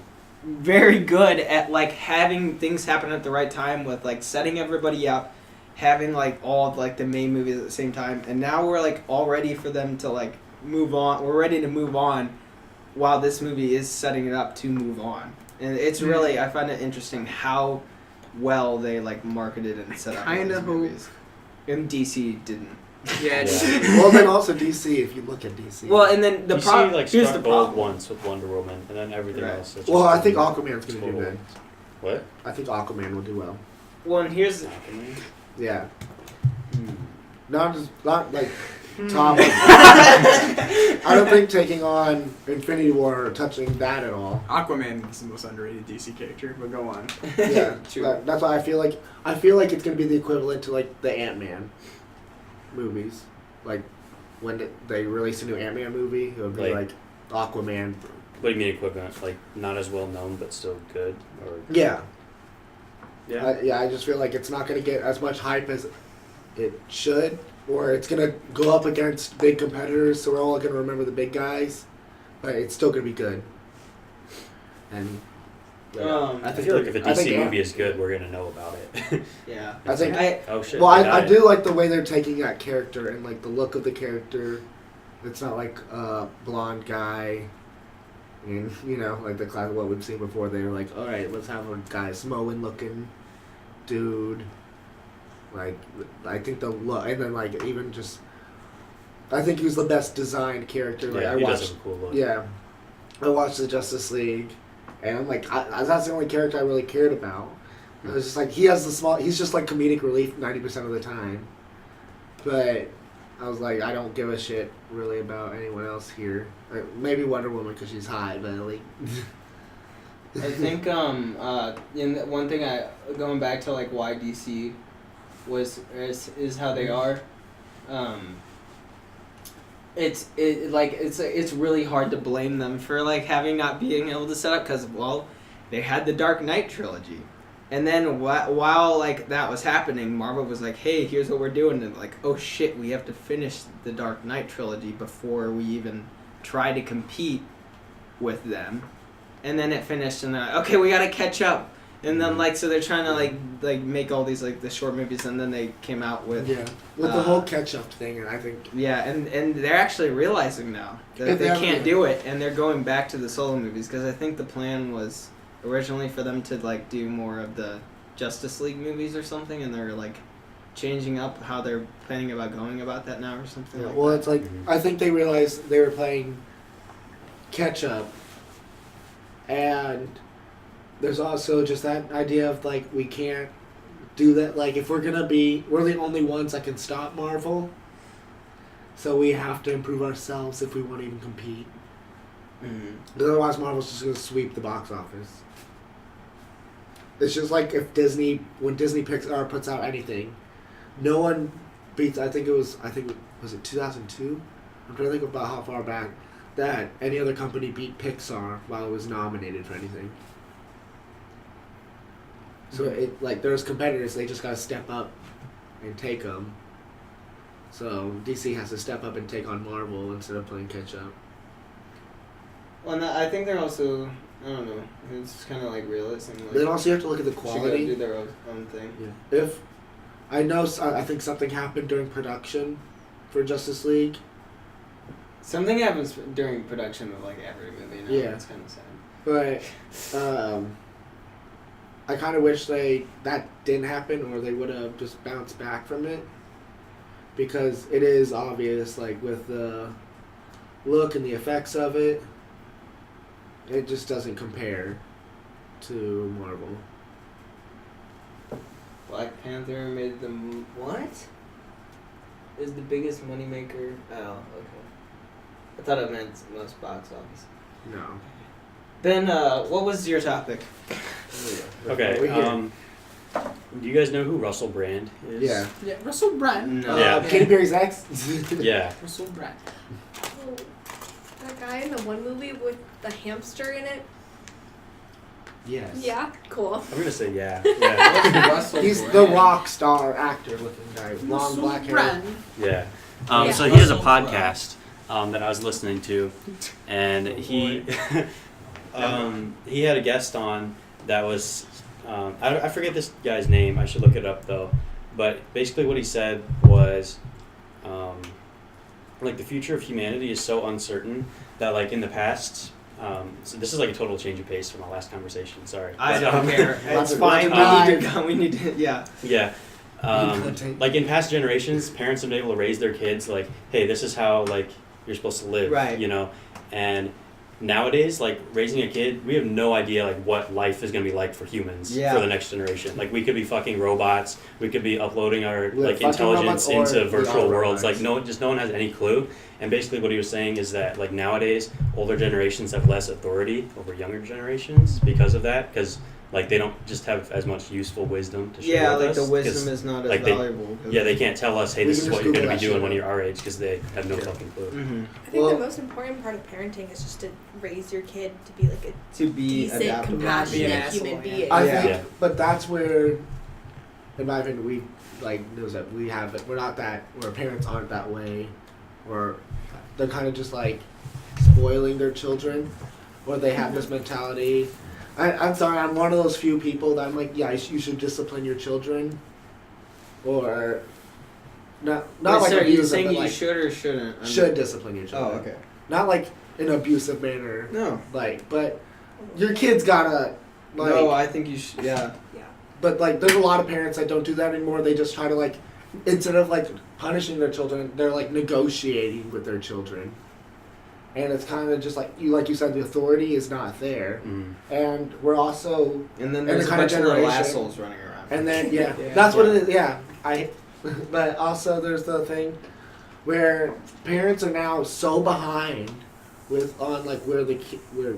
very good at like having things happen at the right time with like setting everybody up, having like all of, like the main movies at the same time, and now we're like all ready for them to like move on. We're ready to move on, while this movie is setting it up to move on, and it's really I find it interesting how well they like marketed and set up all these movies. And DC didn't. Yeah. Well, then also DC. If you look at DC. Well, and then the problem. like Here's struck the gold problem. once with Wonder Woman, and then everything Right. else. Well, I think Aquaman's gonna do total- good. What? I think Aquaman will do well. Well, and here's Yeah. Hmm. Not like top. I don't think taking on Infinity War or touching that at all. Aquaman is the most underrated DC character, but go on. Yeah, True. that's why I feel like it's gonna be the equivalent to like the Ant-Man movies. Like when they release a new Ant-Man movie, it would be like Aquaman. What do you mean equivalent? Like not as well known, but still good, or Yeah. yeah. I just feel like it's not gonna get as much hype as it should, or it's gonna go up against big competitors, so we're all gonna remember the big guys, but it's still gonna be good. And I feel like if a DC movie is good, we're gonna know about it. Yeah. I think. Oh shit. Well, they I died. do like the way they're taking that character and like the look of the character. It's not like a blonde guy, and like the class what we've seen before. They were like, all right, let's have a guy Samoan looking dude. Like, I think the look, and then like even just, I think he was the best designed character. Like Yeah, I he watched, does have a cool look. yeah, I watched the Justice League, and I'm like, that's the only character I really cared about. It was just like he's just like comedic relief 90% of the time, but I was like, I don't give a shit really about anyone else here. Like, maybe Wonder Woman because she's hot, but like. I think and one thing going back to like why DC is how they are. It's really hard to blame them for like having not being able to set up because they had the Dark Knight trilogy, and then while like that was happening, Marvel was like, hey, here's what we're doing, and like, oh shit, we have to finish the Dark Knight trilogy before we even try to compete with them. And then it finished, and they're like, okay, we gotta catch up. And then like, so they're trying to like make all these like the short movies, and then they came out with With the whole catch-up thing, and I think... Yeah, and they're actually realizing now that they can't do it, and they're going back to the solo movies, because I think the plan was originally for them to like do more of the Justice League movies or something, and they're like changing up how they're planning about going about that now or something like well, that. it's like, I think they realized they were playing catch-up, and there's also just that idea of like, we can't do that. Like, if we're the only ones that can stop Marvel, so we have to improve ourselves if we want to even compete. Mm-hmm. Otherwise, Marvel's just going to sweep the box office. It's just like when Disney Pixar puts out anything, no one beats. Was it 2002? I'm trying to think about how far back that any other company beat Pixar while it was nominated for anything. So there's competitors, they just gotta step up and take them. So DC has to step up and take on Marvel instead of playing catch up. Well, I think they're also, I don't know, it's kind of like realizing. Like, Then also you have to look at the they gotta quality. do their own thing. Yeah. I think something happened during production for Justice League. Something happens during production of like every movie now. Yeah. It's kind of sad. But I kind of wish that didn't happen, or they would have just bounced back from it, because it is obvious, like with the look and the effects of it, it just doesn't compare to Marvel. Black Panther made them what? Is the biggest moneymaker? Oh, okay. I thought it meant most box office. No. Then, what was your topic? Okay. Do you guys know who Russell Brand is? Yeah. Yeah, Russell Brand. No. Yeah. Katy Perry's ex. Yeah. Russell Brand. Oh, that guy in the one movie with the hamster in it? Yes. Yeah, cool. I'm gonna say yeah. Yeah. Russell He's Brand. the rock star actor looking guy, with long Russell black hair. Brand. Yeah. Yeah. So he has a Russell podcast that I was listening to, and he he had a guest on that was, I forget this guy's name. I should look it up though. But basically, what he said was, like the future of humanity is so uncertain that like in the past. So this is like a total change of pace from our last conversation. Sorry. I But, don't care. It's fine. We need to. Yeah. Yeah. Like in past generations, parents have been able to raise their kids like, hey, this is how like you're supposed to live, Right. you know, and nowadays, like raising a kid, we have no idea like what life is gonna be like for humans for the next generation. Like we could be fucking robots, we could be uploading our like intelligence into virtual worlds. Like no one has any clue. And basically, what he was saying is that like nowadays, older generations have less authority over younger generations because of that, because like they don't just have as much useful wisdom to share with us. The wisdom is not as like valuable. They can't tell us, hey, this is what you're going to be doing when you're our age, because they have no fucking clue. Mm-hmm. I think the most important part of parenting is just to raise your kid to be like a decent, adaptable. compassionate human being. I think, but that's where, in my opinion, we like knows that we have it. We're not that. Where parents aren't that way, or they're kind of just like spoiling their children, or they have this mentality. I'm sorry, I'm one of those few people that I'm like, yeah, you should discipline your children, or not like Are you abusive, saying but you like should or shouldn't? should discipline your children. Oh, okay. Not like in an abusive manner. No. Like, but your kids gotta like. No, I think you should. Yeah. But like, there's a lot of parents that don't do that anymore. They just try to like, instead of like punishing their children, they're like negotiating with their children. And it's kind of just like you said, the authority is not there, and we're also and then there's the a bunch of little assholes running around. And then that's what it is. Yeah, but also there's the thing where parents are now so behind with on like where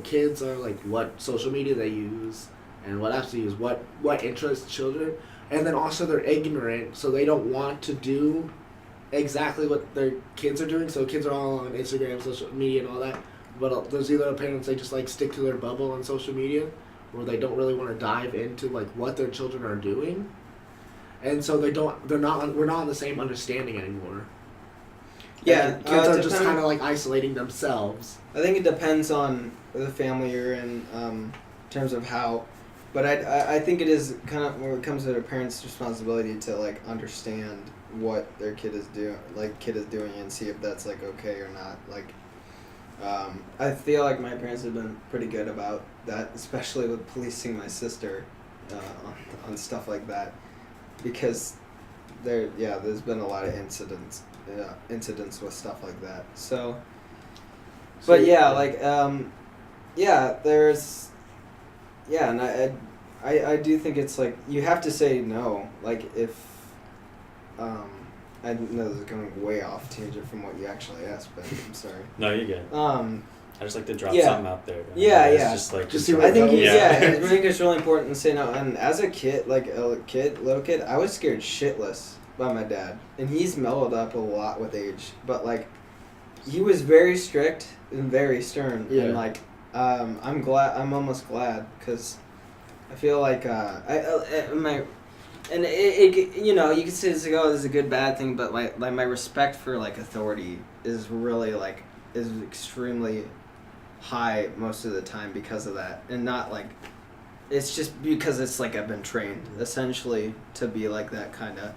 kids are, like what social media they use and what apps they use, what interests children, and then also they're ignorant, so they don't want to do exactly what their kids are doing. So kids are all on Instagram, social media, and all that. But there's either parents they just like stick to their bubble on social media, or they don't really want to dive into like what their children are doing, and so we're not on the same understanding anymore. Yeah, and kids are just kind of like isolating themselves. I think it depends on the family you're in terms of how. But I think it is kind of when it comes to a parent's responsibility to like understand what their kid is doing and see if that's like okay or not. Like I feel like my parents have been pretty good about that, especially with policing my sister on stuff like that, because there's been a lot of incidents with stuff like that. So but and I do think it's like you have to say no. Like if I know this is going way off tangent from what you actually asked, but I'm sorry. No, you're good. I just like to drop something out there. It's just see I think I think it's really important to say no. And as a kid, little kid, I was scared shitless by my dad, and he's mellowed up a lot with age. But like, he was very strict and very stern, and like, I'm almost glad because I feel like and it you know, you can say this is a good bad thing, but like my respect for like authority is really is extremely high most of the time because of that, and not like it's just because it's like I've been trained essentially to be like that kind of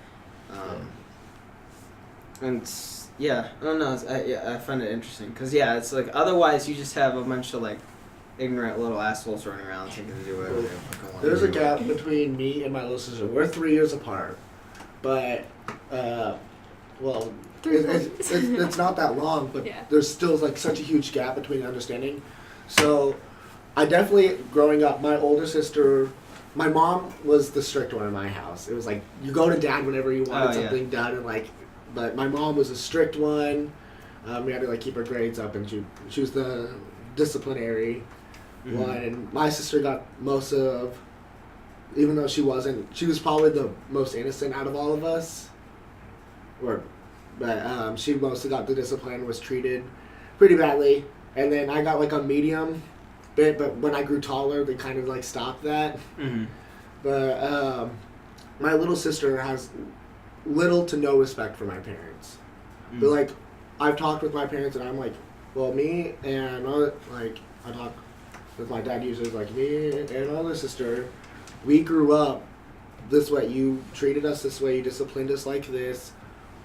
and I don't know, I find it interesting because it's like otherwise you just have a bunch of like ignorant little assholes running around thinking to do whatever they fucking want. There's a gap between me and my little sister. We're 3 years apart, but it's not that long, but there's still like such a huge gap between understanding. So I definitely, growing up, my older sister, my mom was the strict one in my house. It was like you go to dad whenever you wanted something done, and like, but my mom was a strict one. We had to like keep her grades up, and she was the disciplinary one, and my sister got most of, even though she was probably the most innocent out of all of us, but she mostly got the discipline, was treated pretty badly, and then I got like a medium bit, but when I grew taller they kind of like stopped that. But my little sister has little to no respect for my parents, but like I've talked with my parents and I'm like, well, me and I talk because my dad usually is like, me and my older sister, we grew up this way. You treated us this way. You disciplined us like this.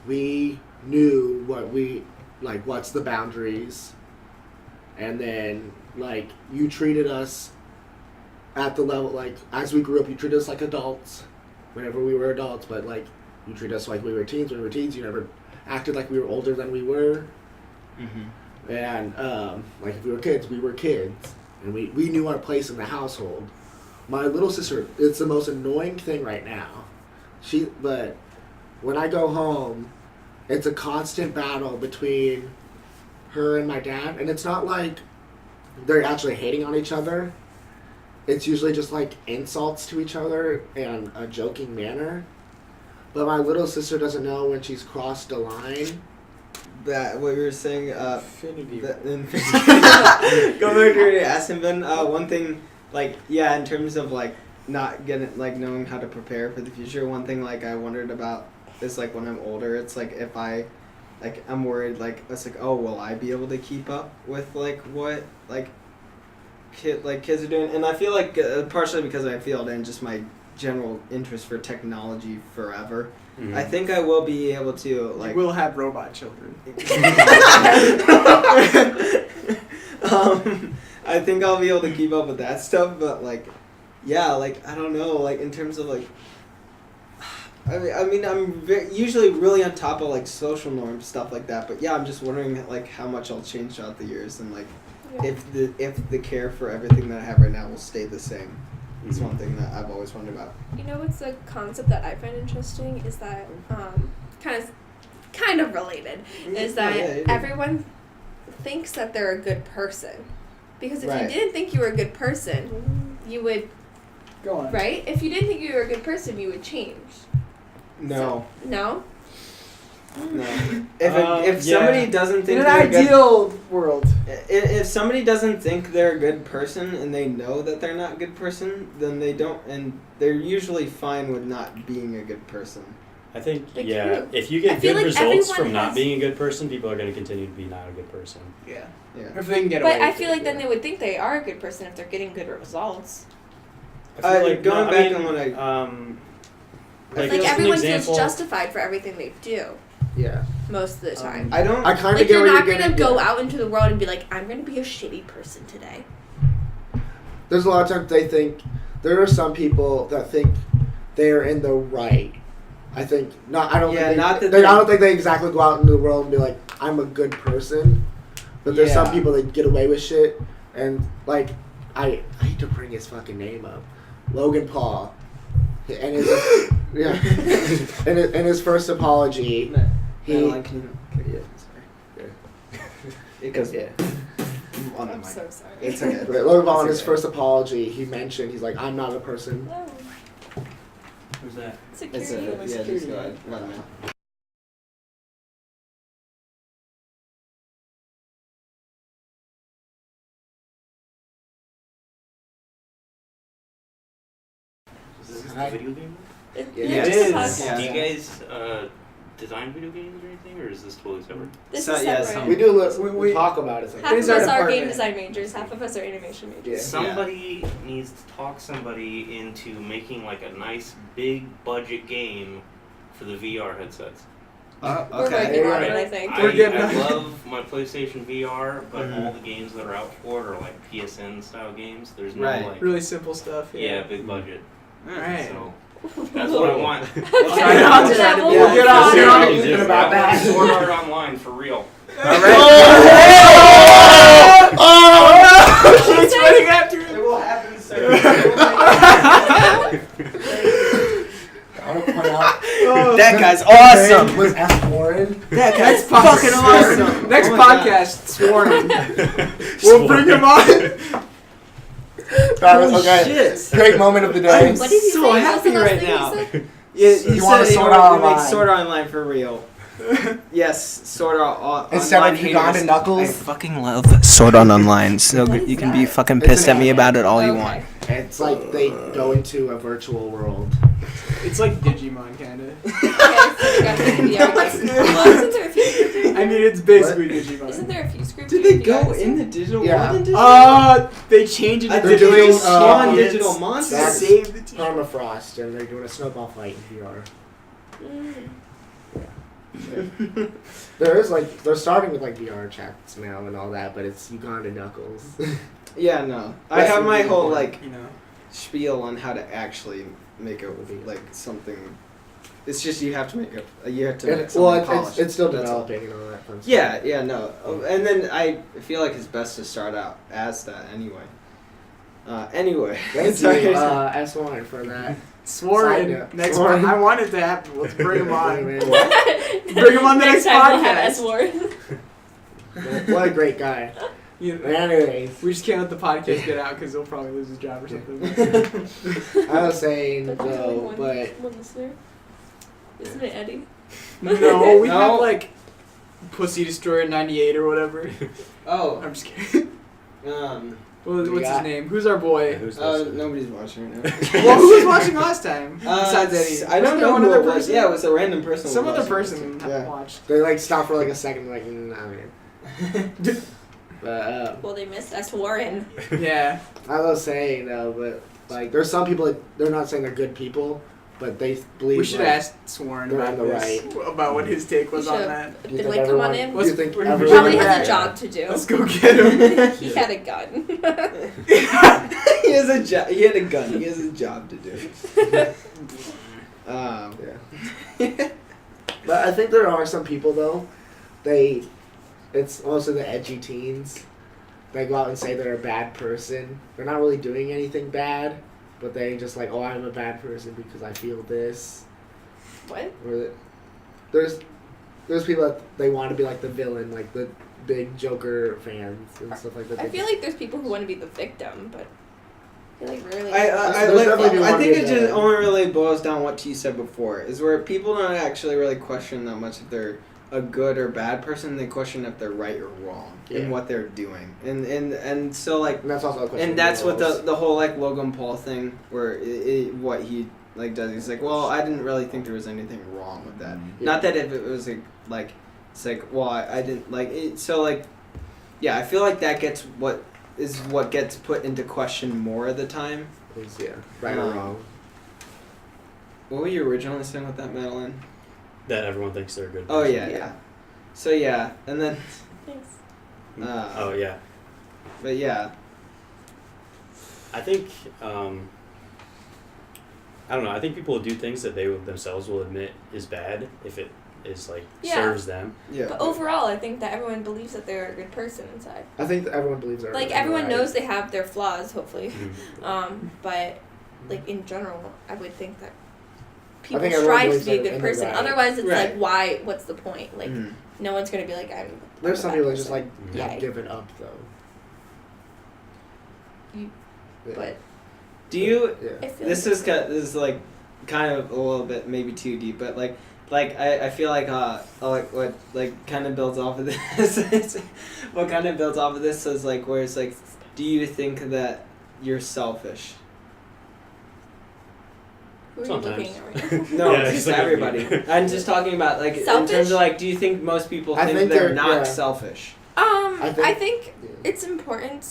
We knew what's the boundaries. And then, like, you treated us at the level, like, as we grew up, you treated us like adults whenever we were adults. But, like, you treated us like we were teens. When we were teens, you never acted like we were older than we were. Mm-hmm. And, like, if we were kids, we were kids. And we knew our place in the household. My little sister, it's the most annoying thing right now. But when I go home, it's a constant battle between her and my dad. And it's not like they're actually hating on each other. It's usually just, like, insults to each other in a joking manner. But my little sister doesn't know when she's crossed a line. That what we were saying, Infinity. Go back to what you asked him, Ben. One thing, like, yeah, in terms of, like, not getting, like, knowing how to prepare for the future, one thing, like, I wondered about is, like, when I'm older, it's, like, if I'm worried, like, it's, like, oh, will I be able to keep up with, like, what, like, kids are doing? And I feel like, partially because I feel it in just my general interest for technology forever. Mm-hmm. I think I will be able to, like... You will have robot children. I think I'll be able to keep up with that stuff, but, like, yeah, like, I don't know, like, in terms of, like... I mean, I'm usually really on top of, like, social norms, stuff like that, but, yeah, I'm just wondering, like, how much I'll change throughout the years, and, like, if the care for everything that I have right now will stay the same. It's one thing that I've always wondered about. You know what's a concept that I find interesting is that kind of related is that everyone thinks that they're a good person, because if you didn't think you were a good person, you would go on. Right? If you didn't think you were a good person, you would change. No. So, no. No. If somebody doesn't think in they're an ideal world, if somebody doesn't think they're a good person and they know that they're not a good person, then they don't, and they're usually fine with not being a good person. I think if you get good results from not being a good person, people are going to continue to be not a good person. Yeah. If they can get but away I feel like then they would think they are a good person if they're getting good results. I feel like going back on what like everyone feels justified for everything they do. Yeah. Most of the time. I kind of like get you're where not you're gonna go out into the world and be like, I'm gonna be a shitty person today. There's a lot of times there are some people that think they're in the right. I think not. I don't. Yeah, think I don't think they exactly go out into the world and be like, I'm a good person. But there's some people that get away with shit, and like I hate to bring his fucking name up, Logan Paul, and his and his first apology. I'm so sorry. It's okay. Logan Paul, in his first apology, he mentioned, he's like, I'm not a person. No. Who's that? Security. Just go ahead. Let him in. Is this the video game? It is. Do you guys design video games or anything, or is this totally separate? This is separate. We do. We talk about it. Half of us are game design majors, half of us are animation majors. Yeah. Somebody needs to talk somebody into making like a nice big budget game for the VR headsets. We're working on it, I think. I love my PlayStation VR, but all the games that are out for it are like PSN style games. There's no like really simple stuff. Yeah, big budget. All right. So that's what I want. Okay, we'll get on about that. Sword Art Online for real. She's running after him. It will happen soon. I want to point out that guy's awesome. Was S. That guy's fucking awesome. Next podcast, Sworn. We'll bring him on. Okay. Shit. Great moment of the day. What did he so say? happy right now. You want to Sword Art Online? Make Sword Art Online for real. Yes, Sword Art Online. Instead of Uganda Knuckles. I fucking love Sword Art Online. So you can be fucking pissed at me about it all you want. It's like they go into a virtual world. It's like Digimon, kind of. Isn't there a few I mean, it's basically Digimon. Isn't there a few screen group. Did they go in the digital world? They change it. They're doing Spawn kids digital to monsters. save the team. Permafrost, and they're doing a snowball fight in VR. There is they're starting with VR chats now and all that, but it's Uganda Knuckles. Yeah, no. I have my whole You know. spiel on how to actually make it something. It's just you have to make something polished. It's still That's all. developing and all that fun stuff. Yeah, no. And then I feel like it's best to start out as that anyway. Anyway. Thank Sorry. you, S1 for that. Sworn. Next Sworn. one. I want it to happen. Let's bring him on. Bring Bring him on the next time we'll have podcast. S-Word. What a great guy. You know, Anyways, we just can't let the podcast get out because he'll probably lose his job or something. I was saying Don't you have, though, one but listener? Isn't it Eddie? No, we No. have Pussy Destroyer 98 or whatever. Oh. I'm just kidding. What's his got- name? Who's our boy? Who's listening? Nobody's watching right now. Well, who was watching last time? Besides Eddie. I don't Wasn't know there one who other it was. person? Yeah, it was a random person. Some who other watched person it. Yeah. watched. they stop for a second, nah, man. But Well, they missed S-Warren. Yeah. I was saying though, but there's some people they're not saying they're good people, but they believe We should ask Sworn they're about on the this, about what his take was We on should've that. Do you been think like, come on everyone- in. Do you think He He everyone- probably Yeah. has a job to do. Let's go get him. He had a gun. He has a job. He had a gun. He has a job to do. Yeah. But I think there are some people though, it's mostly the edgy teens. They go out and say they're a bad person. They're not really doing anything bad, but they just oh, I'm a bad person because I feel this. What? Or there's people that they want to be like the villain, like the big Joker fans and stuff like that. I feel like there's people who want to be the victim, but I feel like rarely. There's definitely people I who think want it to be just a- only really boils down what you said before, is where people don't actually really question that much if they're a good or bad person. They question if they're right or wrong in Yeah. what they're doing, and so And that's also a question. and that's what the whole Logan Paul thing, where what he does. He's well, I didn't really think there was anything wrong with that. Yeah. Not that if it was it's well, I didn't it. So yeah, I feel like that gets what gets put into question more of the time. Right or wrong. What were you originally saying with that, Madeline? That everyone thinks they're a good. Oh person. yeah. So yeah, and then. Thanks. Oh yeah. But yeah. I think I don't know. I think people will do things that they themselves will admit is bad if it is Yeah. serves them. Yeah. But overall, I think that everyone believes that they're a good person inside. I think that everyone believes they're Everyone right. knows they have their flaws, hopefully. Mhm. But in general, I would think that people think everyone strive to believes be a they're good in the person. right. Otherwise, it's Right. why? What's the point? Mhm. No one's gonna be I'm. There's a some bad people that just person. Yeah. have given up though. You- Yeah. But Do you? Yeah. I feel This like is kind of a little bit maybe too deep, but I feel what kind of builds off of this. What kind of builds off of this is where it's do you think that you're selfish? who are you Sometimes. looking at right now? No, Yeah, it's he's just looking at everybody. you. I'm just talking about in Selfish? terms of do you think most people I think think they're they're- not yeah. selfish? I think- think it's important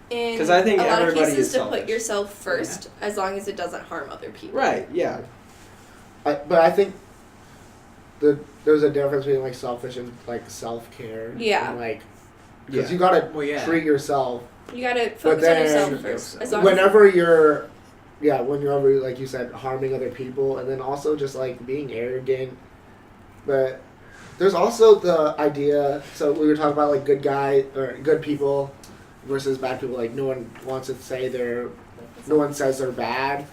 in 'Cause I think a lot of everybody cases is to selfish. put yourself first, as long as it doesn't harm other people. Right. Yeah. But I think there's a difference between selfish and self-care. Yeah. And, because Yeah. you gotta Well, yeah. treat yourself. You gotta But focus on then, yourself first. As long whenever you're like you said, harming other people, and then also just being arrogant. But there's also the idea. So we were talking about good guy or good people versus bad people. No one wants to say no one says they're bad.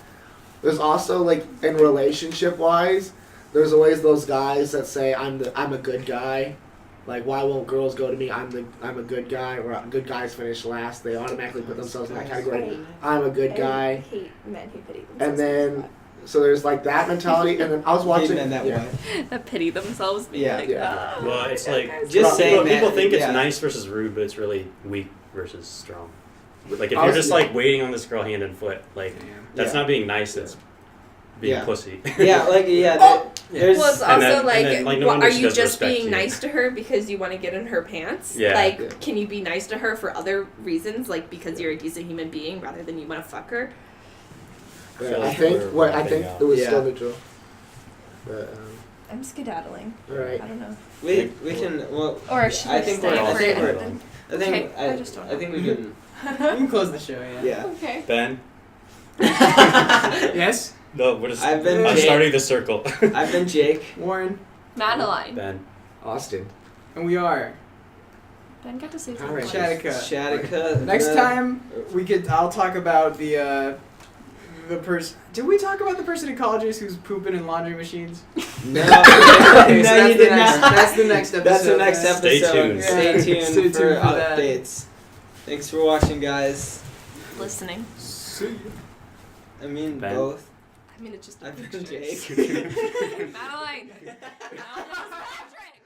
There's also in relationship wise, there's always those guys that say I'm a good guy. Why won't girls go to me? I'm a good guy, or good guys finish last. They automatically put themselves in that category. I'm a good guy. I hate men who pity themselves. And then so there's that mentality, and then I was watching Men that way. that pity themselves. Being Yeah. Yeah. Well, it's Just saying people that, think it's yeah. nice versus rude, but it's really weak versus strong. If I you're was- just waiting on this girl hand and foot, that's Yeah. not being nice. It's being Yeah. a pussy. Yeah, like there's Well, it's And also then- like, and then, like, no what, wonder are she you doesn't just respect being you. nice to her because you want to get in her pants? Yeah. Like, can you be nice to her for other reasons, like because you're a decent human being rather than you want to fuck her? feel I like think we're I think wrapping it was up. still Yeah. neutral. But I'm skedaddling. all right. I don't know. we can well Or should I we think stay we're all for set. it? I think Okay, I just don't I think we can We can close the show. Yeah. yeah. Okay. Ben? Yes. No, we're just. I've been I'm Jake. starting the circle. I've been Jake. Warren, Madeline. Ben. Austin. and we are Ben got to say All right. something. Chattica. Chattica. Next time I'll talk about the person. Did we talk about the person in colleges who's pooping in laundry machines? No, Okay, so no, you did next, not. That's the next episode. That's the next man. episode. Stay tuned. Stay Yeah. tuned, Stay tuned for for that. updates. Thanks for watching, guys. Listening. See ya. I mean, Ben. both. I mean, it's just. I've been Jake. Madeline. Madeline is Patrick.